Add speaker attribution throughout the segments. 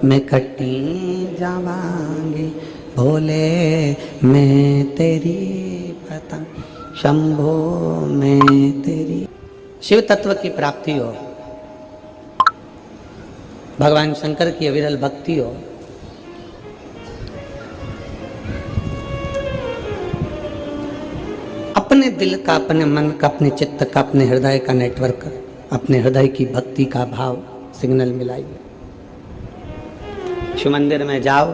Speaker 1: में कटी जावांगी, भोले मैं तेरी पतंग, शंभो मैं तेरी। शिव तत्व की प्राप्ति हो, भगवान शंकर की अविरल भक्ति हो, अपने दिल का, अपने मन का, अपने चित्त का, अपने हृदय का नेटवर्क, अपने हृदय की भक्ति का भाव सिग्नल मिलाइए। शिव मंदिर में जाओ,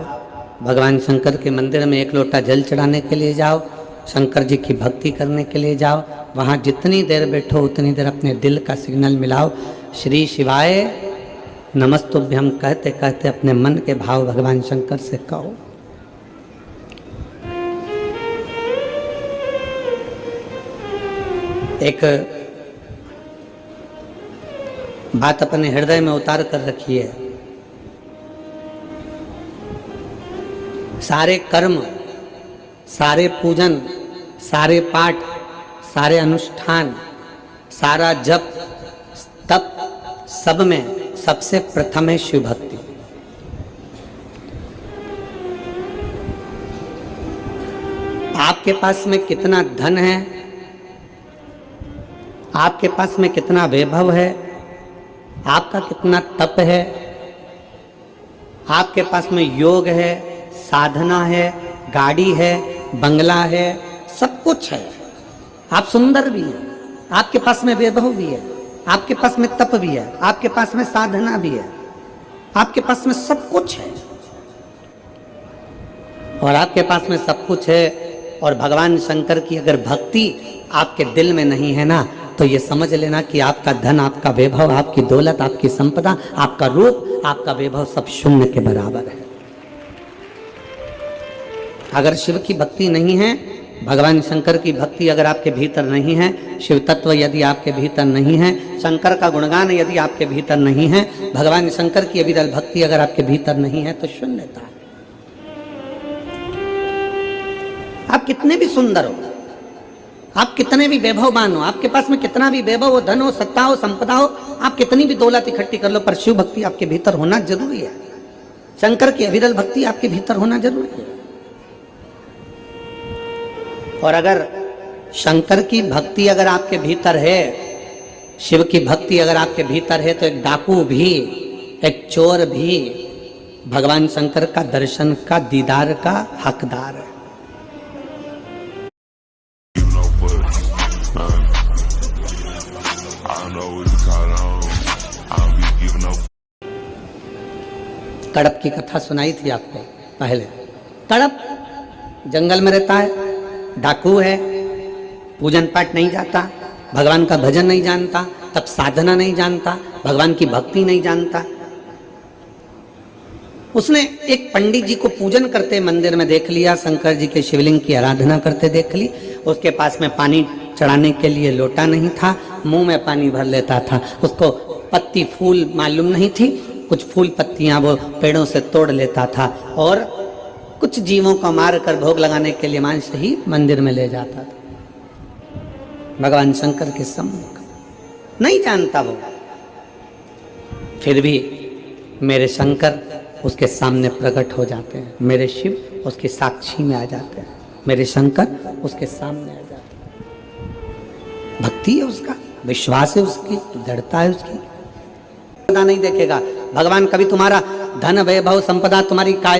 Speaker 1: भगवान शंकर के मंदिर में एक लोटा जल चढ़ाने के लिए जाओ, शंकर जी की भक्ति करने के लिए जाओ। वहाँ जितनी देर बैठो उतनी देर अपने दिल का सिग्नल मिलाओ। श्री शिवाय नमस्तुभ्यम कहते कहते अपने मन के भाव भगवान शंकर से कहो। एक बात अपने हृदय में उतार कर रखिए, सारे कर्म, सारे पूजन, सारे पाठ, सारे अनुष्ठान, सारा जप तप, सब में सबसे प्रथम है शिव भक्ति। आपके पास में कितना धन है, आपके पास में कितना वैभव है, आपका कितना तप है, आपके पास में योग है, साधना है, गाड़ी है, बंगला है, सब कुछ है, आप सुंदर भी हैं, आपके पास में वैभव भी है, आपके पास में तप भी है, आपके पास में साधना भी है, आपके पास में सब कुछ है, और आपके पास में सब कुछ है और भगवान शंकर की अगर भक्ति आपके दिल में नहीं है ना, तो ये समझ लेना कि आपका धन, आपका वैभव, आपकी दौलत, आपकी संपदा, आपका रूप, आपका वैभव सब शून्य के बराबर है। अगर शिव की भक्ति नहीं है, भगवान शंकर की भक्ति अगर आपके भीतर नहीं है, शिव तत्व यदि आपके भीतर नहीं है, शंकर का गुणगान यदि आपके भीतर नहीं है, भगवान शंकर की अविरल भक्ति अगर आपके भीतर नहीं है, तो शून्यता है। आप कितने भी सुंदर हो, आप कितने भी वैभववान हो, आपके पास में कितना भी वैभव हो, धन हो, सत्ता हो, संपदा हो, आप कितनी भी दौलत इकट्ठी कर लो, पर शिव भक्ति आपके भीतर होना जरूरी है। शंकर की अविरल भक्ति आपके भीतर होना जरूरी है। और अगर शंकर की भक्ति अगर आपके भीतर है, शिव की भक्ति अगर आपके भीतर है, तो एक डाकू भी, एक चोर भी भगवान शंकर का दर्शन का, दीदार का हकदार है। कड़प की कथा सुनाई थी आपको पहले। कड़प जंगल में रहता है, डाकू है, पूजन पाठ नहीं जाता, भगवान का भजन नहीं जानता, तब साधना नहीं जानता, भगवान की भक्ति नहीं जानता। उसने एक पंडित जी को पूजन करते मंदिर में देख लिया, शंकर जी के शिवलिंग की आराधना करते देख ली। उसके पास में पानी चढ़ाने के लिए लोटा नहीं था, मुंह में पानी भर लेता था। उसको पत्ती फूल मालूम नहीं थी, कुछ फूल पत्तियां वो पेड़ों से तोड़ लेता था और कुछ जीवों को मार कर भोग लगाने के लिए मांस ही मंदिर में ले जाता था। भगवान शंकर के सम्मुख नहीं जानता वो, फिर भी मेरे शंकर उसके सामने प्रकट हो जाते हैं, मेरे शिव उसके साक्षी में आ जाते हैं, मेरे शंकर उसके सामने आ जाते हैं। भक्ति है उसका, विश्वास है उसकी, दृढ़ता है उसकी। नहीं देखेगा भगवान कभी तुम्हारा धन, वैभव, संपदा, तुम्हारी काय,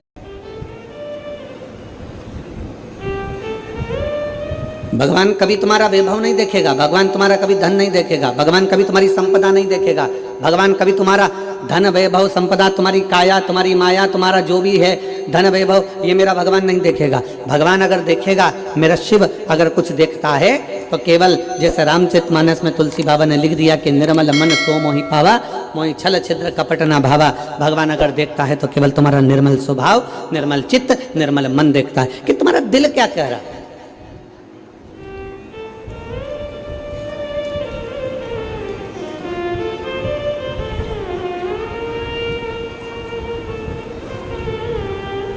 Speaker 1: भगवान कभी तुम्हारा वैभव नहीं देखेगा, भगवान तुम्हारा कभी धन नहीं देखेगा, भगवान कभी तुम्हारी संपदा नहीं देखेगा, भगवान कभी तुम्हारा धन, वैभव, संपदा, तुम्हारी काया, तुम्हारी माया, तुम्हारा जो भी है धन, वैभव, ये मेरा भगवान नहीं देखेगा। भगवान अगर देखेगा, मेरा शिव अगर कुछ देखता है, तो केवल जैसे रामचरितमानस में तुलसी बाबा ने लिख दिया कि निर्मल मन सो मोहि पावा, मोहि छल छिद्र कपट न भावा। भगवान अगर देखता है तो केवल तुम्हारा निर्मल स्वभाव, निर्मल चित्त, निर्मल मन देखता है कि तुम्हारा दिल क्या कह रहा है।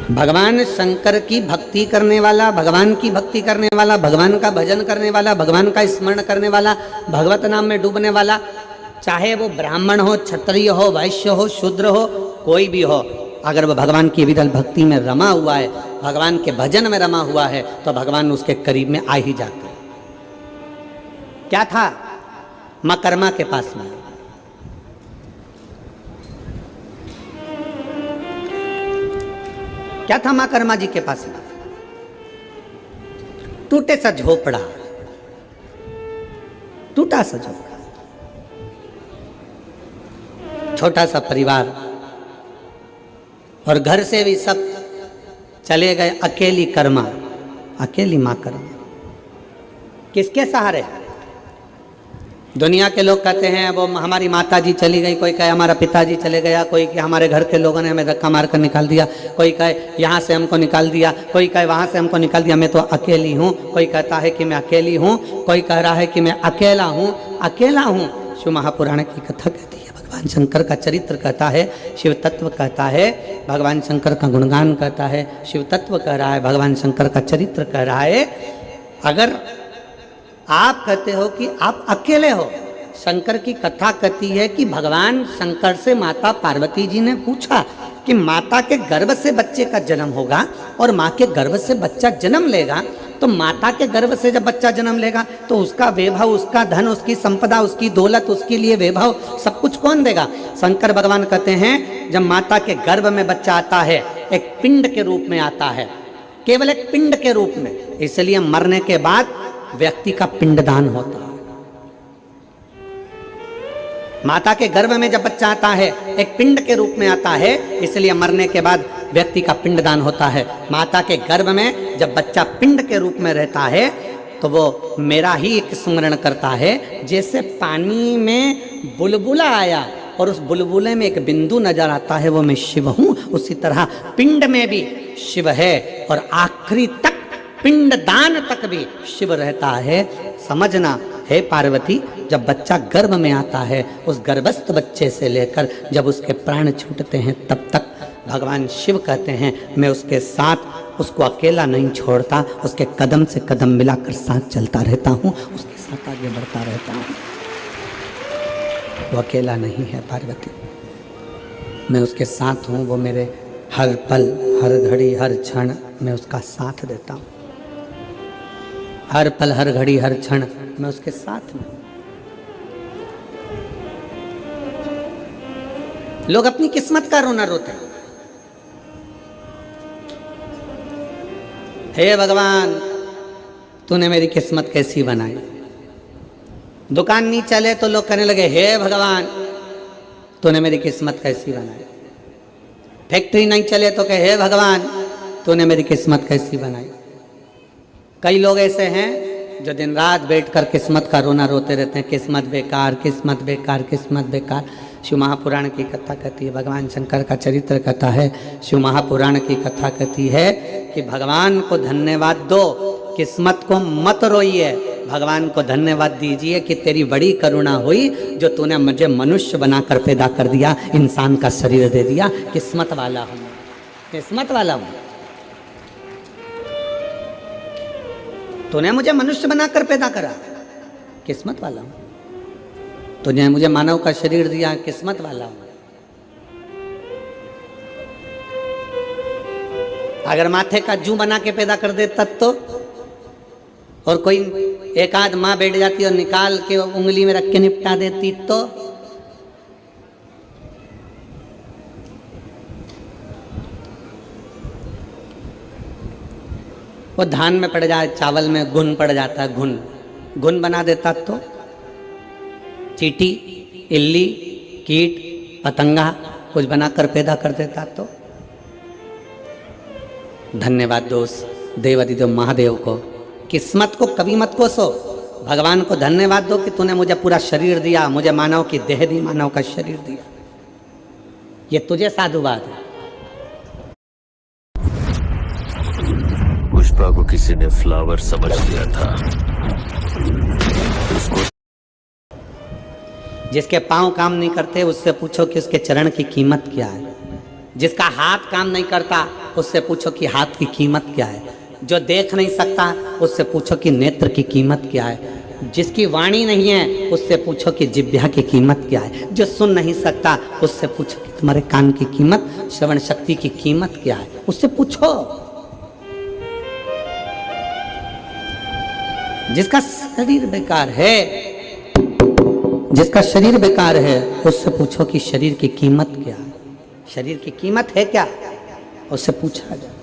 Speaker 1: भगवान शंकर की भक्ति करने वाला, भगवान की भक्ति करने वाला, भगवान का भजन करने वाला, भगवान का स्मरण करने वाला, भगवत नाम में डूबने वाला, चाहे वो ब्राह्मण हो, क्षत्रिय हो, वैश्य हो, शूद्र हो, कोई भी हो, अगर वह भगवान की विरल भक्ति में रमा हुआ है, भगवान के भजन में रमा हुआ है, तो भगवान उसके करीब में आ ही जाते हैं। क्या था मां कर्मा के पास में? क्या था मां कर्मा जी के पास में? टूटे सा झोपड़ा, टूटा सा झोपड़ा, छोटा सा परिवार, और घर से भी सब चले गए, अकेली कर्मा, अकेली मां कर्मा। किसके सहारे? दुनिया के लोग कहते हैं वो हमारी माता जी चली गई, कोई कहे हमारा पिताजी चले गया, कोई कहे हमारे घर के लोगों ने हमें धक्का मार कर निकाल दिया, कोई कहे यहाँ से हमको निकाल दिया, कोई कहे वहाँ से हमको निकाल दिया, मैं तो अकेली हूँ। कोई कहता है कि मैं अकेली हूँ, कोई कह रहा है कि मैं अकेला हूँ, अकेला हूँ। शिव महापुराण की कथा कहती है, भगवान शंकर का चरित्र कहता है, शिव तत्व कहता है, भगवान शंकर का गुणगान कहता है, शिव तत्व कह रहा है, भगवान शंकर का चरित्र कह रहा है। अगर आप कहते हो कि आप अकेले हो, शंकर की कथा कहती है कि भगवान शंकर से माता पार्वती जी ने पूछा कि माता के गर्भ से बच्चे का जन्म होगा और माँ के गर्भ से बच्चा जन्म लेगा, तो माता के गर्भ से जब बच्चा जन्म लेगा तो उसका वैभव, उसका धन, उसकी संपदा, उसकी दौलत, उसके लिए वैभव सब कुछ कौन देगा? शंकर भगवान कहते हैं जब माता के गर्भ में बच्चा आता है, एक पिंड के रूप में आता है, केवल एक पिंड के रूप में, इसलिए मरने के बाद व्यक्ति का पिंडदान होता है। माता के गर्भ में जब बच्चा आता है एक पिंड के रूप में आता है, इसलिए मरने के बाद व्यक्ति का पिंडदान होता है। माता के गर्भ में जब बच्चा पिंड के रूप में रहता है तो वो मेरा ही एक स्मरण करता है, जैसे पानी में बुलबुला आया और उस बुलबुले में एक बिंदु नजर आता है, वो मैं शिव हूँ, उसी तरह पिंड में भी शिव है और आखिरी तक पिंडदान तक भी शिव रहता है। समझना हे पार्वती, जब बच्चा गर्भ में आता है, उस गर्भस्थ बच्चे से लेकर जब उसके प्राण छूटते हैं तब तक भगवान शिव कहते हैं मैं उसके साथ, उसको अकेला नहीं छोड़ता, उसके कदम से कदम मिलाकर साथ चलता रहता हूँ, उसके साथ आगे बढ़ता रहता हूँ। वो अकेला नहीं है पार्वती, मैं उसके साथ हूँ, वो मेरे हर पल, हर घड़ी, हर क्षण मैं उसका साथ देता हूँ। हर पल, हर घड़ी, हर क्षण मैं उसके साथ में। लोग अपनी किस्मत का रोना रोते हैं। हे भगवान, तूने मेरी किस्मत कैसी बनाई। दुकान नहीं चले तो लोग कहने लगे हे भगवान, तूने मेरी किस्मत कैसी बनाई। फैक्ट्री नहीं चले तो कहे हे भगवान, तूने मेरी किस्मत कैसी बनाई। कई लोग ऐसे हैं जो दिन रात बैठकर किस्मत का रोना रोते रहते हैं, किस्मत बेकार, किस्मत बेकार, किस्मत बेकार। शिव महापुराण की कथा कहती है, भगवान शंकर का चरित्र कहता है, शिव महापुराण की कथा कहती है कि भगवान को धन्यवाद दो, किस्मत को मत रोइए। भगवान को धन्यवाद दीजिए कि तेरी बड़ी करुणा हुई जो तूने मुझे मनुष्य बनाकर पैदा कर दिया, इंसान का शरीर दे दिया। किस्मत वाला हूँ, किस्मत वाला हूँ, तूने मुझे मनुष्य बनाकर पैदा करा, किस्मत वाला हूँ। तूने मुझे मानव का शरीर दिया, किस्मत वाला हूँ। अगर माथे का जू बना के पैदा कर दे तब तो, और कोई एक आध माँ बैठ जाती और निकाल के उंगली में रख के निपटा देती तो, वो धान में पड़ जाए, चावल में घुन पड़ जाता है, घुन घुन बना देता तो, चींटी, इल्ली, कीट, पतंगा कुछ बनाकर पैदा कर देता तो। धन्यवाद दोस्त देवादिदेव महादेव को, किस्मत को कभी मत कोसो, भगवान को धन्यवाद दो कि तूने मुझे पूरा शरीर दिया, मुझे मानव की देह दी, मानव का शरीर दिया। ये तुझे साधुवाद है।
Speaker 2: पुष्पा को किसी ने फ्लावर समझ लिया था। उसको
Speaker 1: जिसके पांव काम नहीं करते उससे पूछो कि उसके चरण की कीमत क्या है। जिसका हाथ काम नहीं करता उससे पूछो कि हाथ की कीमत क्या है। जो देख नहीं सकता उससे पूछो कि नेत्र की कीमत क्या है। जिसकी वाणी नहीं है उससे पूछो कि जिह्वा की कीमत क्या है। जो सुन नहीं सकता उससे पूछो कि तुम्हारे कान की कीमत, श्रवण शक्ति की कीमत क्या है, उससे पूछो। जिसका शरीर बेकार है, जिसका शरीर बेकार है उससे पूछो कि शरीर की कीमत क्या है, शरीर की कीमत है क्या, उससे पूछा जाए।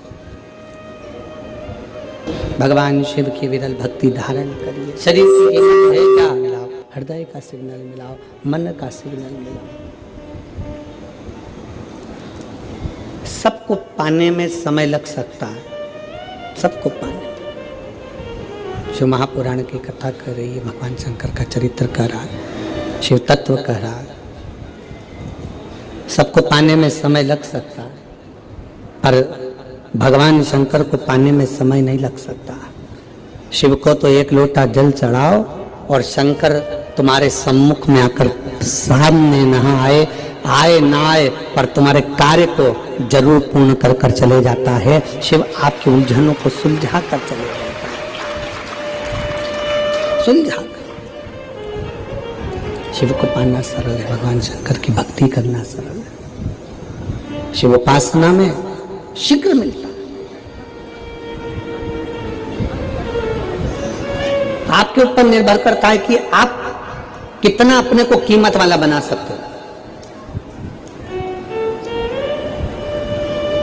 Speaker 1: भगवान शिव की विरल भक्ति धारण करिए। शरीर की कीमत है क्या, मिलाओ, हृदय का सिग्नल मिलाओ, मन का सिग्नल मिलाओ। सबको पाने में समय लग सकता है, सबको पाने में। शिव महापुराण की कथा कर रही है, भगवान शंकर का चरित्र कह रहा है, शिव तत्व कह रहा है। सबको पाने में समय लग सकता है, पर भगवान शंकर को पाने में समय नहीं लग सकता। शिव को तो एक लोटा जल चढ़ाओ और शंकर तुम्हारे सम्मुख में आकर सामने न आए, आए ना आए, पर तुम्हारे कार्य को जरूर पूर्ण कर कर चले जाता है। शिव आपकी उलझनों को सुलझा कर चले जाता है, सुलझा कर। शिव को पाना सरल है, भगवान शंकर की भक्ति करना सरल है। शिव उपासना में शीघ्र मिलता है। आपके ऊपर निर्भर करता है कि आप कितना अपने को कीमत वाला बना सकते हो।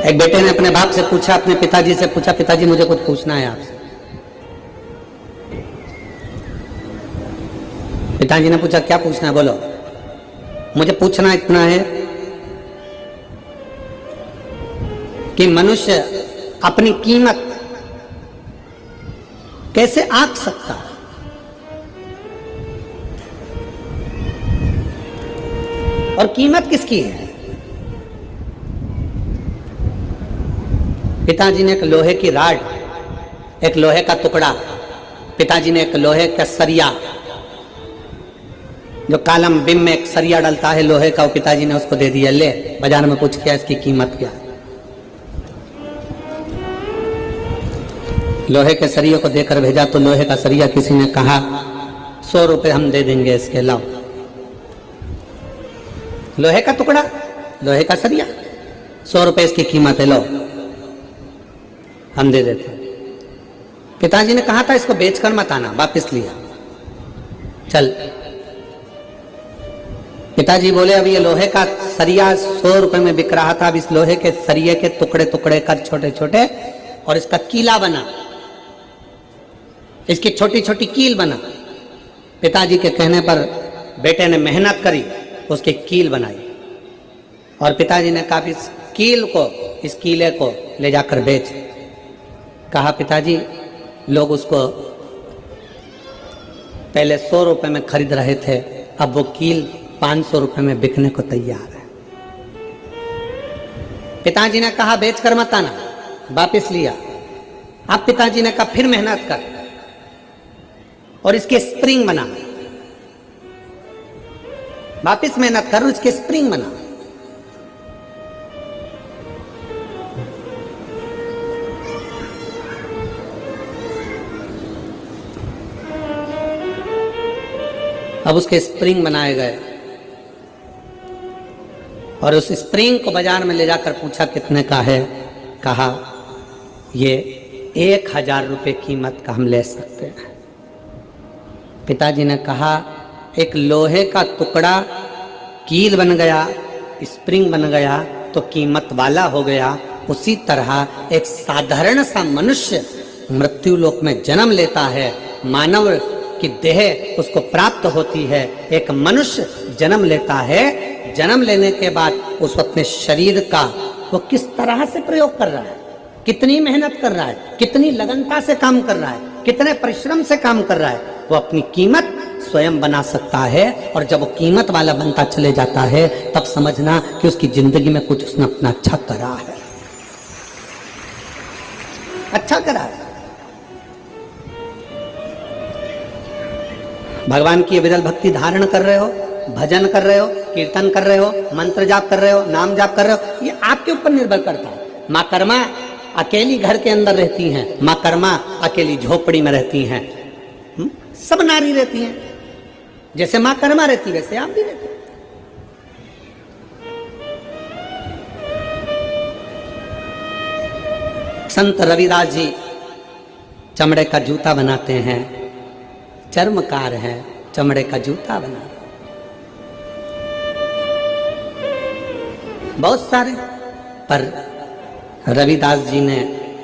Speaker 1: एक बेटे ने अपने बाप से पूछा, अपने पिताजी से पूछा, पिताजी मुझे कुछ पूछना है आपसे। पिताजी ने पूछा, क्या पूछना है, बोलो। मुझे पूछना इतना है कि मनुष्य अपनी कीमत कैसे आंक सकता है। और कीमत किसकी है? पिताजी ने एक लोहे की राड, एक लोहे का टुकड़ा, पिताजी ने एक लोहे का सरिया, जो कालम बिम में एक सरिया डलता है लोहे का, वो पिताजी ने उसको दे दिया, ले बाजार में पूछ किया इसकी कीमत क्या है। लोहे के सरिये को देकर भेजा तो लोहे का सरिया किसी ने कहा 100 रुपए हम दे देंगे इसके, लाओ। लोहे का टुकड़ा, लोहे का सरिया, 100 रुपए इसकी कीमत है, लो हम दे देते। पिताजी ने कहा था इसको बेचकर मत आना, वापिस लिया, चल। पिताजी बोले अब ये लोहे का सरिया 100 रुपए में बिक रहा था, अब इस लोहे के सरिये के टुकड़े टुकड़े कर छोटे छोटे और इसका कीला बना, इसकी छोटी छोटी कील बना। पिताजी के कहने पर बेटे ने मेहनत करी, उसकी कील बनाई और पिताजी ने कहा इस कील को, इस कीले को ले जाकर बेच। कहा पिताजी लोग उसको पहले 100 रुपए में खरीद रहे थे, अब वो कील 500 रुपए में बिकने को तैयार है। पिताजी ने कहा बेचकर मत आना, वापिस लिया। अब पिताजी ने कहा फिर मेहनत कर और इसके स्प्रिंग बना, वापिस मेहनत कर और इसके स्प्रिंग बना। अब उसके स्प्रिंग बनाए गए और उस स्प्रिंग को बाजार में ले जाकर पूछा कितने का है। कहा ये 1000 रुपये कीमत का हम ले सकते हैं। पिताजी ने कहा एक लोहे का टुकड़ा कील बन गया, स्प्रिंग बन गया तो कीमत वाला हो गया। उसी तरह एक साधारण सा मनुष्य मृत्यु लोक में जन्म लेता है, मानव की देह उसको प्राप्त होती है। एक मनुष्य जन्म लेता है, जन्म लेने के बाद उस अपने शरीर का वो किस तरह से प्रयोग कर रहा है, कितनी मेहनत कर रहा है, कितनी लगनता से काम कर रहा है, कितने परिश्रम से काम कर रहा है, वो अपनी कीमत स्वयं बना सकता है। और जब वो कीमत वाला बनता चले जाता है तब समझना कि उसकी जिंदगी में कुछ उसने अपना अच्छा करा है, अच्छा करा है। भगवान की विरल भक्ति धारण कर रहे हो, भजन कर रहे हो, कीर्तन कर रहे हो, मंत्र जाप कर रहे हो, नाम जाप कर रहे हो, ये आपके ऊपर निर्भर करता है। माँ कर्मा अकेली घर के अंदर रहती हैं, माँ कर्मा अकेली झोपड़ी में रहती हैं। सब नारी रहती हैं, जैसे मां कर्मा रहती वैसे आप भी रहते। संत रविदास जी चमड़े का जूता बनाते हैं, चर्मकार है, चमड़े का जूता बना, बहुत सारे, पर रविदास जी ने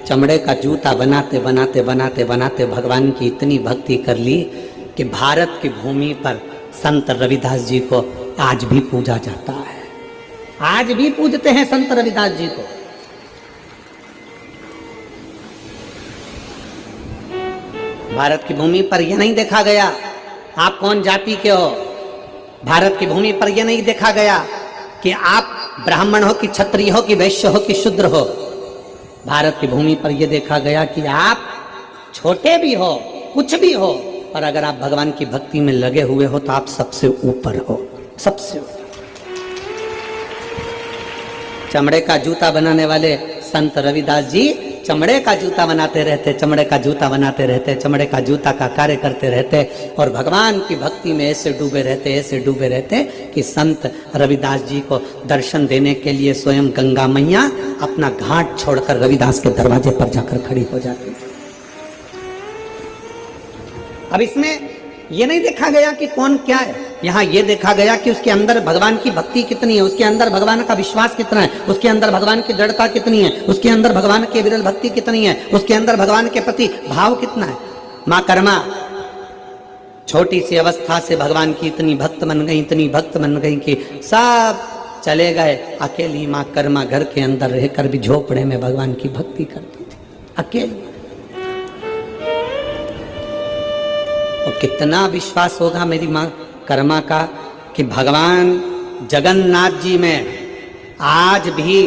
Speaker 1: चमड़े का जूता बनाते बनाते बनाते बनाते भगवान की इतनी भक्ति कर ली कि भारत की भूमि पर संत रविदास जी को आज भी पूजा जाता है। आज भी पूजते हैं संत रविदास जी को। भारत की भूमि पर यह नहीं देखा गया आप कौन जाति के हो। भारत की भूमि पर यह नहीं देखा गया कि आप ब्राह्मण हो कि क्षत्रिय हो कि वैश्य हो कि शूद्र हो। भारत की भूमि पर यह देखा गया कि आप छोटे भी हो, कुछ भी हो, पर अगर आप भगवान की भक्ति में लगे हुए हो तो आप सबसे ऊपर हो, सबसे ऊपर। चमड़े का जूता बनाने वाले संत रविदास जी चमड़े का जूता बनाते रहते, चमड़े का जूता बनाते रहते, चमड़े का जूता का कार्य करते रहते और भगवान की भक्ति में ऐसे डूबे रहते, ऐसे डूबे रहते कि संत रविदास जी को दर्शन देने के लिए स्वयं गंगा मैया अपना घाट छोड़कर रविदास के दरवाजे पर जाकर खड़ी हो जाती। अब इसमें यह नहीं देखा गया कि कौन क्या है, यहाँ ये देखा गया कि उसके अंदर भगवान की भक्ति कितनी है, उसके अंदर भगवान का विश्वास कितना है, उसके अंदर भगवान की दृढ़ता कितनी है, उसके अंदर भगवान की विरल भक्ति कितनी है, उसके अंदर भगवान के प्रति भाव कितना है। माँ कर्मा छोटी सी अवस्था से भगवान की इतनी भक्त बन गई, इतनी भक्त बन गई कि सब चले गए, अकेली माँ कर्मा घर के अंदर रहकर भी झोपड़े में भगवान की भक्ति करती थी, अकेली। और कितना विश्वास होगा मेरी माँ कर्मा का कि भगवान जगन्नाथ जी में आज भी,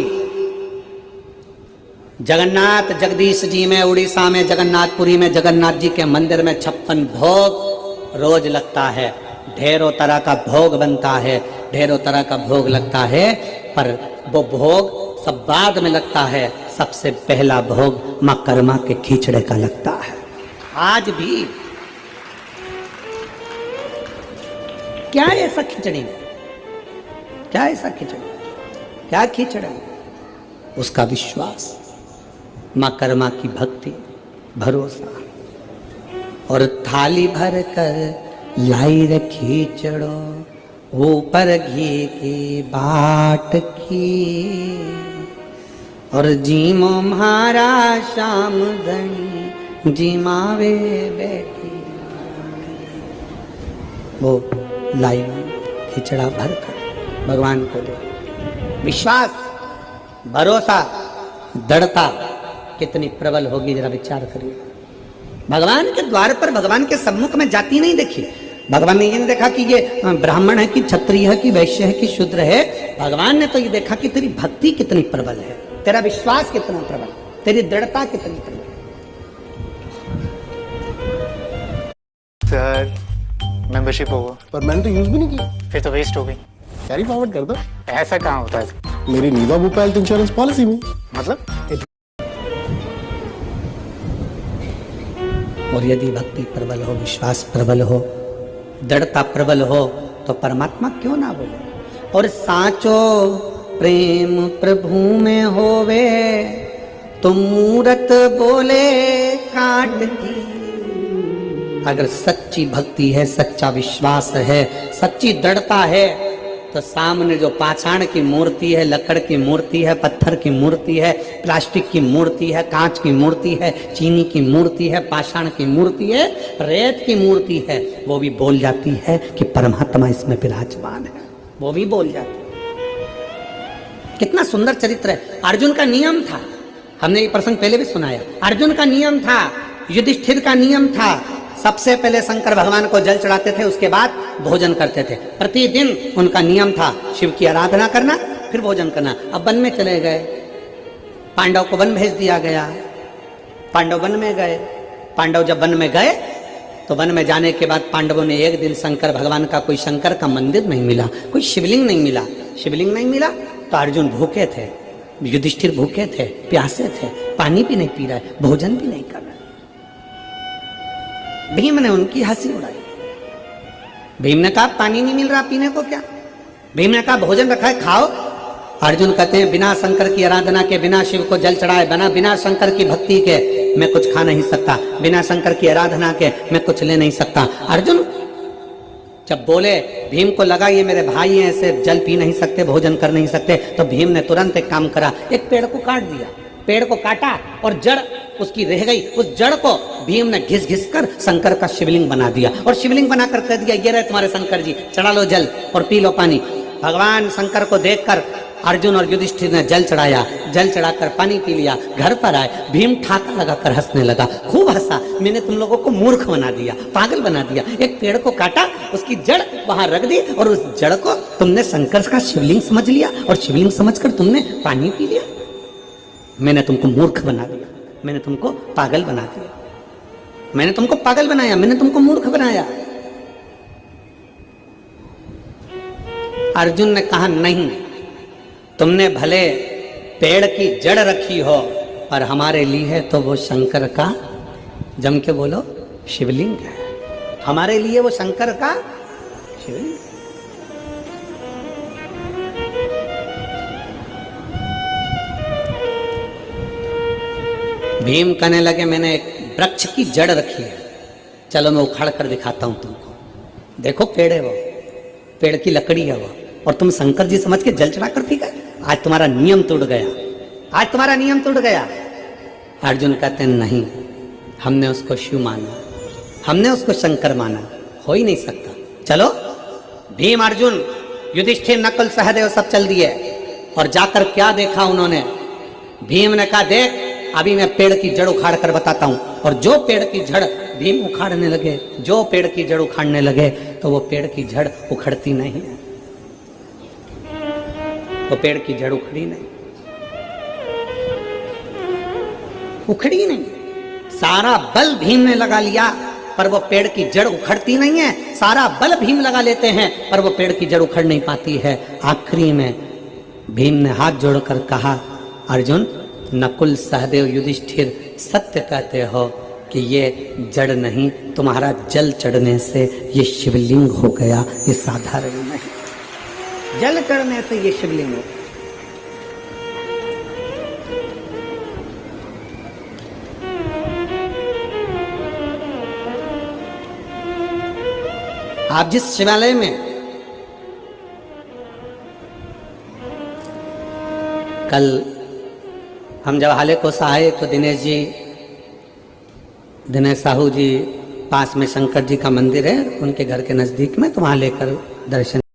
Speaker 1: जगन्नाथ जगदीश जी में, उड़ीसा में जगन्नाथपुरी में जगन्नाथ जी के मंदिर में 56 भोग रोज लगता है। ढेरों तरह का भोग बनता है, ढेरों तरह का भोग लगता है, पर वो भोग सब बाद में लगता है। सबसे पहला भोग माँ कर्मा के खिचड़े का लगता है। आज भी क्या है ऐसा खिचड़ी, क्या ऐसा खिचड़ी, क्या खिचड़ा? उसका विश्वास, माँ कर्मा की भक्ति, भरोसा। और थाली भर कर लाई रे खिचड़ो, ऊपर घी की बाट की, और जीमो म्हारा श्याम धनी जीमावे बैठी। वो लाई खिचड़ा भर कर भगवान को दे। विश्वास, भरोसा, दृढ़ता कितनी प्रबल होगी, जरा विचार करिए। भगवान के द्वार पर, भगवान के सम्मुख में जाति नहीं देखी। भगवान ने ये नहीं देखा कि ये ब्राह्मण है कि क्षत्रिय है कि वैश्य है कि शूद्र है। भगवान ने तो ये देखा कि तेरी भक्ति कितनी प्रबल है, तेरा विश्वास कितना प्रबल, तेरी दृढ़ता कितनी प्रबल।
Speaker 3: सर मेंबरशिप होगा,
Speaker 4: पर मैंने तो यूज भी नहीं की।
Speaker 3: फिर तो वेस्ट हो गई।
Speaker 4: कैरी फॉरवर्ड कर दो।
Speaker 3: ऐसा कहाँ होता है?
Speaker 4: मेरी नीवा भोपाल हेल्थ इंश्योरेंस पॉलिसी में।
Speaker 3: मतलब?
Speaker 1: और यदि भक्ति प्रबल हो, विश्वास प्रबल हो, दृढ़ता प्रबल हो, तो परमात्मा क्यों ना बोले। और साचो प्रेम प्रभु में होवे, तो मूरत बोले काट की। अगर सच्ची भक्ति है, सच्चा विश्वास है, सच्ची दृढ़ता है, तो सामने जो पाषाण की मूर्ति है, लकड़ की मूर्ति है, पत्थर की मूर्ति है, प्लास्टिक की मूर्ति है, कांच की मूर्ति है, चीनी की मूर्ति है, पाषाण की मूर्ति है, रेत की मूर्ति है, वो भी बोल जाती है कि परमात्मा इसमें विराजमान है। वो भी बोल जाती है। कितना सुंदर चरित्र है। अर्जुन का नियम था, हमने ये प्रसंग पहले भी सुनाया। अर्जुन का नियम था, युधिष्ठिर का नियम था, सबसे पहले शंकर भगवान को जल चढ़ाते थे, उसके बाद भोजन करते थे। प्रतिदिन उनका नियम था शिव की आराधना करना, फिर भोजन करना। अब वन में चले गए, पांडव को वन भेज दिया गया, पांडव वन में गए। पांडव जब वन में गए तो वन में जाने के बाद पांडवों ने एक दिन शंकर भगवान का, कोई शंकर का मंदिर नहीं मिला, कोई शिवलिंग नहीं मिला। शिवलिंग नहीं मिला तो अर्जुन भूखे थे, युधिष्ठिर भूखे थे, प्यासे थे, पानी भी नहीं पी रहे, भोजन भी नहीं कर रहे। भीम ने उनकी हंसी उड़ाई। भीम ने कहा पानी नहीं मिल रहा पीने को क्या? भीम ने कहा भोजन रखा है खाओ। अर्जुन कहते हैं बिना शंकर की आराधना के, बिना शिव को जल चढ़ाए, बिना शंकर की भक्ति के मैं कुछ खा नहीं सकता, बिना शंकर की आराधना के मैं कुछ ले नहीं सकता। अर्जुन जब बोले, भीम को लगा ये मेरे भाई हैं, ऐसे जल पी नहीं सकते, भोजन कर नहीं सकते, तो भीम ने तुरंत एक काम करा, एक पेड़ को काट दिया। पेड़ को काटा और जड़ उसकी रह गई, उस जड़ को भीम ने घिस घिस कर शंकर का शिवलिंग बना दिया और शिवलिंग बना कर कह दिया ये रहे तुम्हारे शंकर जी, चढ़ा लो जल और पी लो पानी। भगवान शंकर को देखकर अर्जुन और युधिष्ठिर ने जल चढ़ाया, जल चढ़ाकर पानी पी लिया, घर पर आए। भीम ठाका लगाकर हंसने लगा, खूब हंसा, मैंने तुम लोगों को मूर्ख बना दिया, पागल बना दिया। एक पेड़ को काटा, उसकी जड़ वहां रख दी और उस जड़ को तुमने शंकर का शिवलिंग समझ लिया और शिवलिंग समझकर तुमने पानी पी लिया। मैंने तुमको मूर्ख बना दिया, मैंने तुमको पागल बना दिया, मैंने तुमको पागल बनाया, मैंने तुमको मूर्ख बनाया। अर्जुन ने कहा नहीं, तुमने भले पेड़ की जड़ रखी हो और हमारे लिए तो वो शंकर का, जम के बोलो, शिवलिंग है। हमारे लिए वो शंकर का शिवलिंग। भीम कहने लगे मैंने एक वृक्ष की जड़ रखी है, चलो मैं उखाड़ कर दिखाता हूं तुमको। देखो पेड़ है वो, पेड़ की लकड़ी है वो, और तुम शंकर जी समझ के जल चढ़ा कर पी गए। आज तुम्हारा नियम टूट गया, आज तुम्हारा नियम टूट गया। अर्जुन कहते हैं नहीं, हमने उसको शिव माना, हमने उसको शंकर माना, हो ही नहीं सकता। चलो भीम, अर्जुन, युधिष्ठिर, नकुल, सहदेव सब चल दिए और जाकर क्या देखा उन्होंने? भीम ने कहा देख अभी मैं पेड़ की जड़ उखाड़ कर बताता हूं। और जो पेड़ की जड़ भीम उखाड़ने लगे, जो पेड़ की जड़ उखाड़ने लगे तो वो पेड़ की जड़ उखड़ती नहीं है, वो पेड़ की जड़ उखड़ी नहीं, उखड़ी नहीं। सारा बल भीम ने लगा लिया पर वो पेड़ की जड़ उखड़ती नहीं है। सारा बल भीम लगा लेते हैं पर वो पेड़ की जड़ उखड़ नहीं पाती है। आखिरी में भीम ने हाथ जोड़कर कहा अर्जुन, नकुल, सहदेव, युधिष्ठिर, सत्य कहते हो कि ये जड़ नहीं, तुम्हारा जल चढ़ने से ये शिवलिंग हो गया, ये साधारण नहीं, जल चढ़ने से ये शिवलिंग हो। आप जिस शिवालय में कल हम जब हालेकोसा आए तो दिनेश साहू जी पास में शंकर जी का मंदिर है उनके घर के नजदीक में, तो वहां लेकर दर्शन